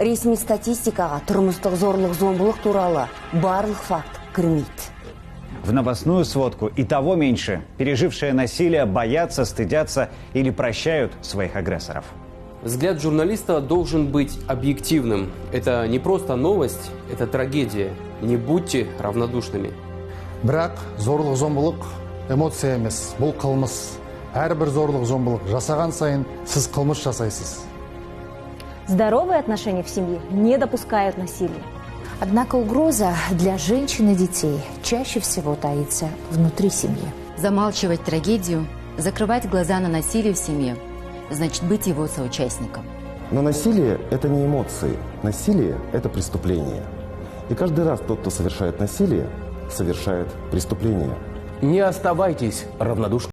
Ресми статистикаға тұрмыстық зорлық-зомбылық туралы барлық факт кірмейді. В новостную сводку и того меньше. Пережившие насилие боятся, стыдятся или прощают своих агрессоров. Взгляд журналиста должен быть объективным. Это не просто новость, это трагедия. Не будьте равнодушными. Бірақ зорлық-зомбылық эмоция емес, бұл қылмыс. Әрбір зорлық-зомбылық жасаған сайын сіз қылмыс жасайсыз. Здоровые отношения в семье не допускают насилия. Однако угроза для женщин и детей чаще всего таится внутри семьи. Замалчивать трагедию, закрывать глаза на насилие в семье, значит быть его соучастником. Но насилие – это не эмоции. Насилие – это преступление. И каждый раз тот, кто совершает насилие, совершает преступление. Не оставайтесь равнодушными.